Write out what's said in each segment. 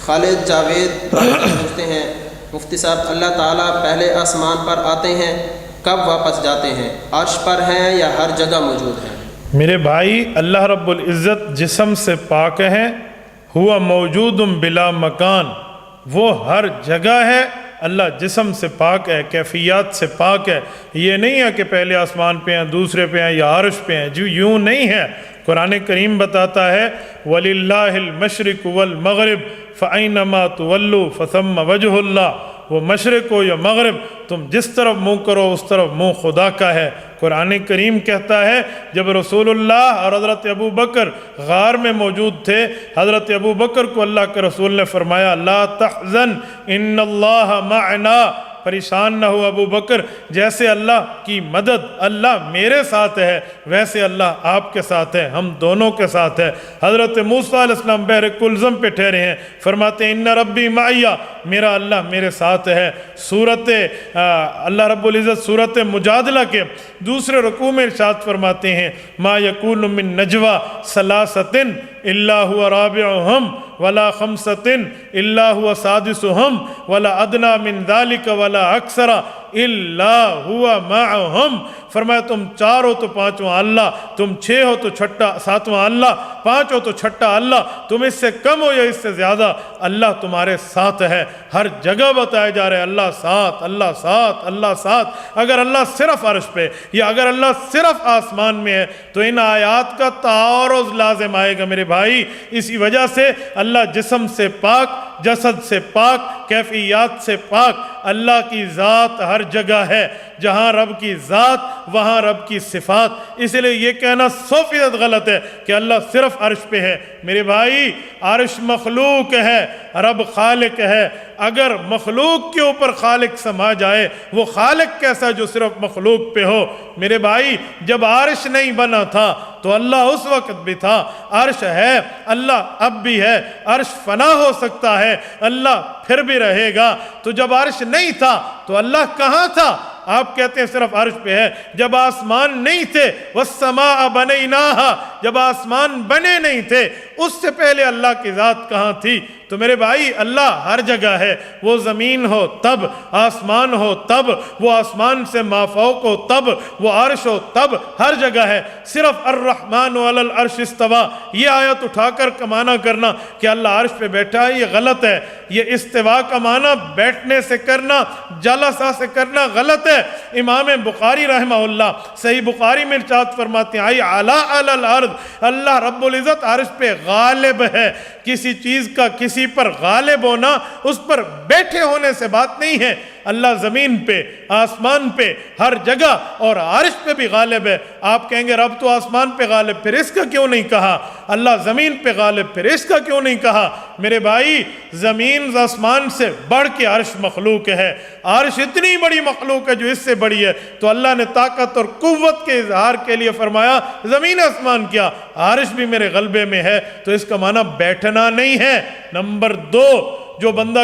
خالد جاوید پوچھتے ہیں مفتی صاحب، اللہ تعالیٰ پہلے آسمان پر آتے ہیں، کب واپس جاتے ہیں؟ عرش پر ہیں یا ہر جگہ موجود ہیں؟ میرے بھائی، اللہ رب العزت جسم سے پاک ہے، ہوا موجود بلا مکان، وہ ہر جگہ ہے۔ اللہ جسم سے پاک ہے، کیفیات سے پاک ہے۔ یہ نہیں ہے کہ پہلے آسمان پہ ہیں، دوسرے پہ ہیں یا عرش پہ ہیں، جو یوں نہیں ہے۔ قرآن کریم بتاتا ہے وَلِلَّهِ الْمَشْرِقُ وَالْمَغْرِبُ فَأَيْنَمَا تُوَلُّوا فَثَمَّ وَجْهُ اللَّهِ۔ وہ مشرق ہو یا مغرب، تم جس طرف منہ کرو اس طرف منہ خدا کا ہے۔ قرآن کریم کہتا ہے جب رسول اللہ اور حضرت ابو بکر غار میں موجود تھے، حضرت ابو بکر کو اللہ کے رسول نے فرمایا لا تحزن ان اللہ معنا، پریشان نہ ہو ابو بکر، جیسے اللہ کی مدد اللہ میرے ساتھ ہے ویسے اللہ آپ کے ساتھ ہے، ہم دونوں کے ساتھ ہے۔ حضرت موسیٰ علیہ السلام بحر کلزم پہ ٹھہرے ہیں، فرماتے ہیں ان ربی معی، میرا اللہ میرے ساتھ ہے۔ اللہ رب العزت سورت مجادلہ کے دوسرے رکوع میں ارشاد فرماتے ہیں ما یکون من نجوى ثلاثۃ الا هو رابعهم ولا خمسۃ الا هو سادسهم ولا ادنى من ذلك ولا اکثر الا هو معهم۔ فرمایا تم چار ہو تو پانچواں اللہ، تم چھ ہو تو چھٹا ساتواں اللہ، پانچ ہو تو چھٹا اللہ، تم اس سے کم ہو یا اس سے زیادہ اللہ تمہارے ساتھ ہے۔ ہر جگہ بتایا جا رہا ہے اللہ ساتھ، اللہ ساتھ، اللہ ساتھ۔ اگر اللہ صرف عرش پہ یا اگر اللہ صرف آسمان میں ہے تو ان آیات کا تعارض لازم آئے گا میرے بھائی۔ اسی وجہ سے اللہ جسم سے پاک، جسد سے پاک، کیفیات سے پاک۔ اللہ کی ذات ہر جگہ ہے، جہاں رب کی ذات وہاں رب کی صفات۔ اس لیے یہ کہنا 100% غلط ہے کہ اللہ صرف عرش پہ ہے۔ میرے بھائی عرش مخلوق ہے، رب خالق ہے۔ اگر مخلوق کے اوپر خالق سما جائے، وہ خالق کیسا جو صرف مخلوق پہ ہو؟ میرے بھائی جب عرش نہیں بنا تھا تو اللہ اس وقت بھی تھا، عرش ہے، اللہ اب بھی ہے۔ عرش فنا ہو سکتا ہے، اللہ پھر بھی رہے گا۔ تو جب عرش نہیں تھا تو اللہ کہاں تھا؟ آپ کہتے ہیں صرف عرش پہ ہے۔ جب آسمان نہیں تھے وَالسَّمَاءَ بَنَيْنَاهَا، جب آسمان بنے نہیں تھے اس سے پہلے اللہ کی ذات کہاں تھی؟ تو میرے بھائی اللہ ہر جگہ ہے، وہ زمین ہو تب، آسمان ہو تب، وہ آسمان سے مافوق ہو تب، وہ عرش ہو تب، ہر جگہ ہے۔ صرف الرحمن علی العرش استویٰ یہ آیت اٹھا کر کمانا کرنا کہ اللہ عرش پہ بیٹھا ہے، یہ غلط ہے۔ یہ استوا کا معنی بیٹھنے سے کرنا، جلسہ سے کرنا غلط ہے۔ امام بخاری رحمہ اللہ صحیح بخاری میں ارشاد فرماتے ہیں ای علی الارض، اللہ رب العزت عرش پہ غالب ہے۔ کسی چیز کا کسی پر غالب ہونا اس پر بیٹھے ہونے سے بات نہیں ہے۔ اللہ زمین پہ، آسمان پہ، ہر جگہ اور عرش پہ بھی غالب ہے۔ آپ کہیں گے رب تو آسمان پہ غالب، پھر اس کا کیوں نہیں کہا؟ اللہ زمین پہ غالب، پھر اس کا کیوں نہیں کہا؟ میرے بھائی زمین آسمان سے بڑھ کے عرش مخلوق ہے۔ عرش اتنی بڑی مخلوق ہے جو اس سے بڑی ہے، تو اللہ نے طاقت اور قوت کے اظہار کے لیے فرمایا زمین آسمان کیا، عرش بھی میرے غلبے میں ہے۔ تو اس کا معنی بیٹھنا نہیں ہے۔ نمبر 2، جو بندہ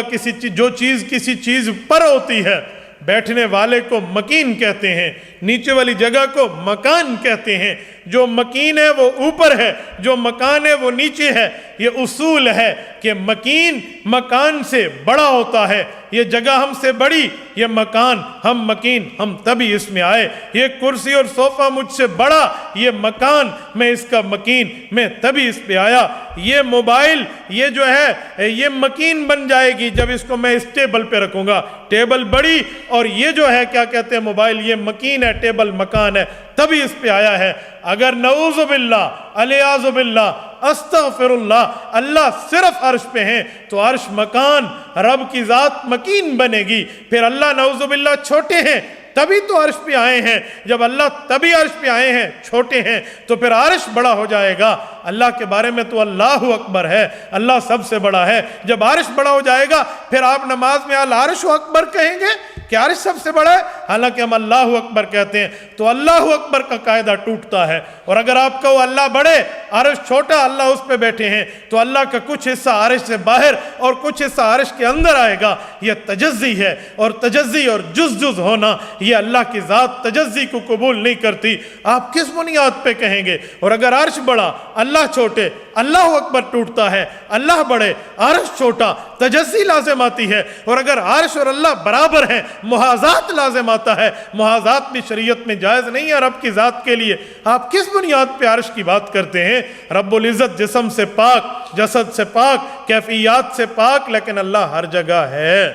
جو چیز کسی چیز پر ہوتی ہے، بیٹھنے والے کو مکین کہتے ہیں، نیچے والی جگہ کو مکان کہتے ہیں۔ جو مکین ہے وہ اوپر ہے، جو مکان ہے وہ نیچے ہے۔ یہ اصول ہے کہ مکین مکان سے بڑا ہوتا ہے۔ یہ جگہ ہم سے بڑی، یہ مکان ہم مکین، ہم تبھی اس میں آئے۔ یہ کرسی اور صوفہ مجھ سے بڑا، یہ مکان میں اس کا مکین، میں تبھی اس پہ آیا۔ یہ موبائل یہ جو ہے یہ مکین بن جائے گی جب اس کو میں اس ٹیبل پہ رکھوں گا، ٹیبل بڑی، اور یہ جو ہے کیا کہتے ہیں موبائل، یہ مکین ہے، ٹیبل مکان ہے، تبھی اس پہ آیا ہے۔ اگر نعوذ باللہ الیاذ باللہ استغفر اللہ صرف عرش پہ ہیں تو عرش مکان، رب کی ذات مکین بنے گی۔ پھر اللہ نعوذ باللہ چھوٹے ہیں تبھی تو عرش پہ آئے ہیں، جب اللہ تبھی عرش پہ آئے ہیں چھوٹے ہیں تو پھر عرش بڑا ہو جائے گا۔ اللہ کے بارے میں تو اللہ اکبر ہے، اللہ سب سے بڑا ہے۔ جب عرش بڑا ہو جائے گا پھر آپ نماز میں العرش اکبر کہیں گے کہ عرش سب سے بڑا ہے؟ حالانکہ ہم اللہ اکبر کہتے ہیں، تو اللہ اکبر کا قاعدہ ٹوٹتا ہے۔ اور اگر آپ کہو اللہ بڑے، عرش چھوٹا، اللہ اس پہ بیٹھے ہیں، تو اللہ کا کچھ حصہ عرش سے باہر اور کچھ حصہ عرش کے اندر آئے گا، یہ تجزی ہے، اور تجزی اور جز ہونا یہ اللہ کی ذات تجزی کو قبول نہیں کرتی۔ آپ کس بنیاد پہ کہیں گے؟ اور اگر عرش بڑا اللہ چھوٹے، اللہ اکبر ٹوٹتا ہے، اللہ بڑے عرش چھوٹا، تجزی لازم آتی ہے۔ اور اگر عرش اور اللہ برابر ہیں، محاذات لازم آتا ہے۔ محاذات بھی شریعت میں جائز نہیں ہے رب کی ذات کے لیے۔ آپ کس بنیاد پہ عرش کی بات کرتے ہیں؟ رب العزت جسم سے پاک، جسد سے پاک، کیفیات سے پاک، لیکن اللہ ہر جگہ ہے۔